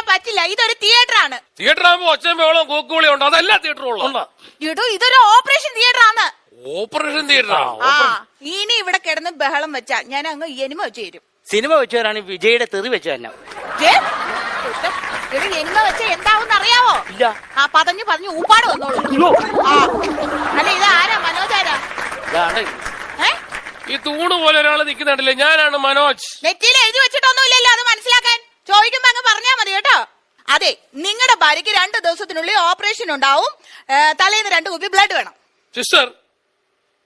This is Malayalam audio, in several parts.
പറ്റില്ല, ഇതൊരു തിയേറ്റർ ആണ്. തിയേറ്റർ ആകുമ്പോ ഒച്ചയും ബഹളവും കൂക്കുവിളിയും ഉണ്ട്, അതല്ല തിയേറ്ററുള്ള. ഇടൂ, ഇതൊരു ഓപ്പറേഷൻ തിയേറ്റർ ആണ്. Operation theatre. ഇനി ഇവിടെ കിടന്ന് ബഹളം വെച്ചാ ഞാൻ അങ്ങ് എനിമ വെച്ച് തരും. സിനിമ വെച്ചവരാണ് വിജയുടെ തെറി വെച്ച തന്നെ. എനിമ വെച്ച എന്താവും അറിയാവോ? ഇല്ല. പതഞ്ഞു ഊപ്പാട് വന്നോളൂ. അല്ല, ഇത് ആരാ? മനോജാരാ? ഈ തൂണ് പോലെ ഒരാള് നിൽക്കുന്നുണ്ടല്ലേ, ഞാനാണ് മനോജ്. നെറ്റിയിൽ എഴുതി വെച്ചിട്ടൊന്നുമില്ലല്ലോ, അത് മനസ്സിലാക്കാൻ ചോദിക്കുമ്പോ അങ്ങ് പറഞ്ഞാ മതി കേട്ടോ. അതെ, നിങ്ങളുടെ ഭാര്യക്ക് 2 ദിവസത്തിനുള്ളിൽ ഓപ്പറേഷൻ ഉണ്ടാവും. തലേന്ന് 2 കുപ്പി ബ്ലഡ് വേണം. സിസ്റ്റർ,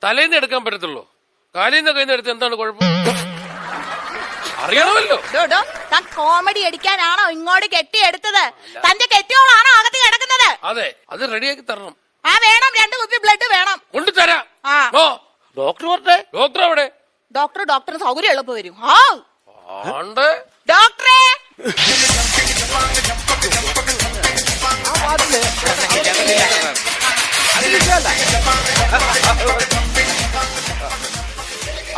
തലേന്ന് എടുക്കാൻ പറ്റത്തുള്ളൂ, കാലിന്ന് കയ്യിൽ എടുത്ത് എന്താണ് കുഴപ്പം? അറിയണമല്ലോ. താൻ കോമഡി അടിക്കാനാണോ ഇങ്ങോട്ട് കെട്ടിയെടുത്തത്? തന്റെ കെട്ടിയോളാണോ അകത്ത് കിടക്കുന്നത്? അതെ, അത് റെഡിയാക്കി തരണം. വേണം, 2 കുപ്പി ബ്ലഡ് വേണം. കൊണ്ടുതരാം. ഡോക്ടർ എവിടെ? ഡോക്ടർ സൗകര്യം എളുപ്പം വരും. ഡോക്ടറെ,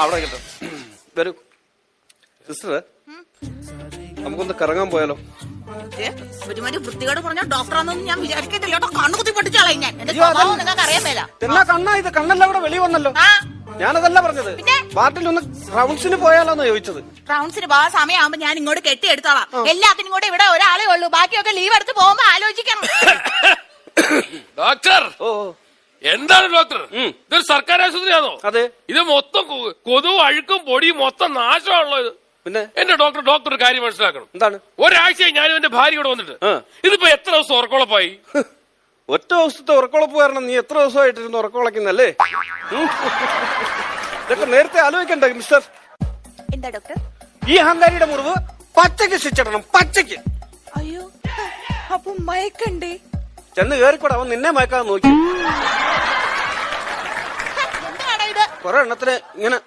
അവിടെ കിട്ടും. വരൂ സിസ്റ്റർ, നമുക്കൊന്ന് കറങ്ങാൻ പോയാലോ? ഒരുമാതിരി വൃത്തികേട് പറഞ്ഞ ഡോക്ടറാണെന്ന് ഞാൻ വിചാരിക്കത്തില്ല കേട്ടോ. കണ്ണുകുത്തി പഠിച്ചാളെ ഞാൻ. എന്റെ സ്വഭാവം നിങ്ങൾക്ക് അറിയാൻ മേല. എന്നാ കണ്ണാ ഇത്? കണ്ണെല്ലാം കൂടെ വെളി വന്നല്ലോ. ഞാനതല്ല പറഞ്ഞത്, വാർഡിൽ ഒന്ന് റൗണ്ട്സിന് പോയാലോന്ന് ചോദിച്ചത്. റൗണ്ട്സിന് പോകാൻ സമയമാകുമ്പോ ഞാൻ ഇങ്ങോട്ട് കെട്ടിയെടുത്തോളാം. എല്ലാത്തിനും കൂടെ ഇവിടെ ഒരാളെ ഉള്ളൂ, ബാക്കിയൊക്കെ ലീവ് എടുത്ത് പോകുമ്പോ ആലോചിക്കണം. ഡോക്ടർ, എന്താണ് ഡോക്ടർ? ഇതൊരു സർക്കാർ ആശുപത്രിയാണോ? അതെ. ഇത് മൊത്തം കൊതുവും അഴുക്കും പൊടിയും മൊത്തം നാശമാണല്ലോ ഇത്. പിന്നെ എന്റെ ഡോക്ടർ ഒരു കാര്യം മനസ്സിലാക്കണം. എന്താണ്? ഒരാഴ്ചയായി ഞാനും എന്റെ ഭാര്യയോട് വന്നിട്ട് ഇതിപ്പോ എത്ര ദിവസം ഉറക്കോളപ്പായി? ഒറ്റ ദിവസത്തെ ഉറക്കോളപ്പ് കാരണം നീ എത്ര ദിവസമായിട്ടിരുന്ന് ഉറക്കോളക്കുന്നല്ലേ? ഇതൊക്കെ നേരത്തെ ആലോചിക്കണ്ടേ മിസ്റ്റർ? എന്താ ഡോക്ടർ? ഈ അഹങ്കാരിയുടെ മുറിവ് പച്ചയ്ക്ക് ശിച്ചിടണം, പച്ചയ്ക്ക്. അയ്യോ, അപ്പൊ മയക്കണ്ടേ? ചെന്ന് കേറിക്കൂടെ, അവൻ നിന്നെ മയക്കാതെ നോക്കി. കൊറേ എണ്ണത്തിന് ഇങ്ങനെ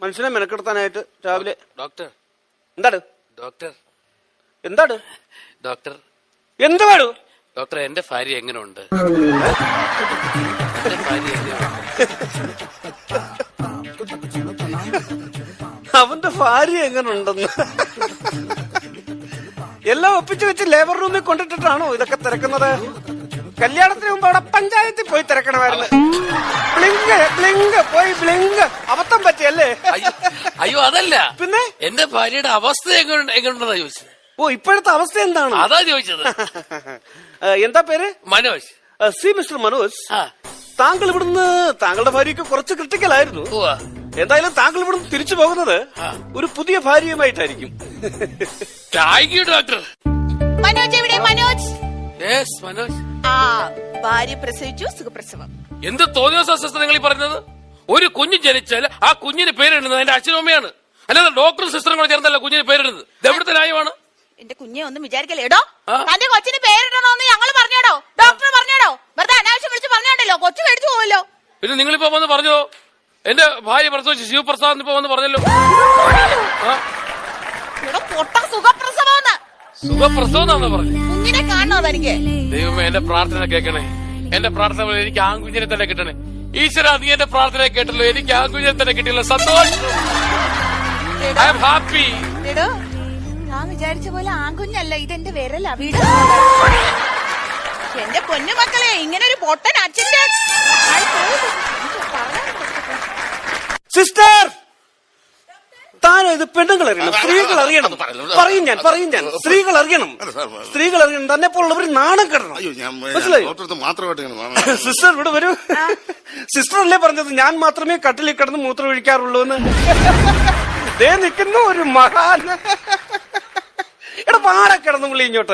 മനുഷ്യനെ മെനക്കെടുത്താനായിട്ട് രാവിലെ. ഡോക്ടർ, എന്താണ് ഡോക്ടർ? എന്താണ് ഡോക്ടർ? എന്ത് വേണു? ഡോക്ടർ, എന്റെ ഭാര്യ എങ്ങനെയുണ്ട്? അവന്റെ ഭാര്യ എങ്ങനെയുണ്ടെന്ന് എല്ലാം ഒപ്പിച്ചു വെച്ച് ലേബർ റൂമിൽ കൊണ്ടിട്ടിട്ടാണോ ഇതൊക്കെ തിരക്കുന്നത്? കല്യാണത്തിന് മുമ്പ് അവിടെ പഞ്ചായത്തിൽ പോയി തിരക്കണമായിരുന്നു. ബ്ലിങ്ക് അബദ്ധം പറ്റിയല്ലേ? അയ്യോ, അതല്ല. പിന്നെ എന്റെ ഭാര്യയുടെ അവസ്ഥ എങ്ങനെയുണ്ടെന്നാ ചോദിച്ചത്. ഓ, ഇപ്പോഴത്തെ അവസ്ഥ എന്താണ്? അതാ ചോദിച്ചത്. എന്താ പേര്? മനോജ്. സി മിസ്റ്റർ മനോജ്, താങ്കൾ ഇവിടുന്ന് താങ്കളുടെ ഭാര്യയ്ക്ക് കുറച്ച് ക്രിട്ടിക്കലായിരുന്നു. എന്തായാലും താങ്കൾ ഇവിടുന്ന് തിരിച്ചു പോകുന്നത് ഒരു പുതിയ ഭാര്യയുമായിട്ടായിരിക്കും. Thank you doctor. മനോജ് എവിടെ? മനോജ്. മനോജ്. ഭാര്യ പ്രസവിച്ചു, സുഖപ്രസവം. എന്ത് തോന്നിയ സിസ്റ്റർ നിങ്ങൾ ഈ പറഞ്ഞത്? ഒരു കുഞ്ഞ് ജനിച്ചാൽ ആ കുഞ്ഞിന് പേരിടുന്നത് എന്റെ അച്ഛനും അമ്മയാണ്, അല്ലാതെ ഡോക്ടറും സിസ്റ്ററും കൂടെ ചേർന്നല്ല കുഞ്ഞിന് പേരിടുന്നത്. ഇത് എവിടുത്തെ ന്യായമാണ്? എന്റെ കുഞ്ഞെ ഒന്നും വിചാരിക്കല്ലേടോ. തന്റെ കൊച്ചിന് പേരിടണോന്ന് ഞങ്ങൾ പറഞ്ഞോടോ? ഡോക്ടർ പറഞ്ഞോടോ? വെറുതെ അനാവശ്യം വിളിച്ച് പറഞ്ഞോണ്ടല്ലോ, കൊച്ചു മേടിച്ചു പോവല്ലോ. പിന്നെ നിങ്ങളിപ്പോ വന്ന് പറഞ്ഞോ എന്റെ ഭാര്യ പ്രസവിച്ചു ശിവപ്രസാദ് ഇപ്പൊ വന്ന് പറഞ്ഞല്ലോ. പൊട്ട സുഖപ്രസവം. സുഖപ്രസവം എന്നാണോ പറഞ്ഞു? കുഞ്ഞിനെ കാണണോ തനിക്ക്? ദൈവമേ, എന്റെ പ്രാർത്ഥന കേൾക്കണേ. എന്റെ പ്രാർത്ഥന പോലെ എനിക്ക് ആൺകുഞ്ഞിനെ തന്നെ കിട്ടണേ. ഈശ്വര, നീ എന്റെ പ്രാർത്ഥന കേട്ടല്ലോ, എനിക്ക് ആൺകുഞ്ഞിനെ തന്നെ കിട്ടിയല്ലോ. സന്തോഷം. I am happy. ഞാൻ വിചാരിച്ച പോലെ ആൺകുഞ്ഞല്ല, ഇതെന്റെ വിരലാ. വീട് എന്റെ പൊന്നു മക്കളെ, ഇങ്ങനെ ഒരു പൊട്ടൻ അച്ഛന്റെ സിസ്റ്റർ, താനോ ഇത് പെണ്ണുങ്ങൾ അറിയണം, സ്ത്രീകൾ അറിയണം. പറയും ഞാൻ സ്ത്രീകൾ അറിയണം. തന്നെ പോലുള്ളവർ നാണം കിടണം. സിസ്റ്റർ ഇവിടെ വരൂ. സിസ്റ്റർ അല്ലേ പറഞ്ഞത് ഞാൻ മാത്രമേ കട്ടിലിൽ കിടന്ന് മൂത്രം ഒഴിക്കാറുള്ളൂ എന്ന്? ദേ നിൽക്കുന്നു ഒരു മഹാൻ. എടാ, പാടെ കിടന്നു പുള്ളി ഇങ്ങോട്ട്.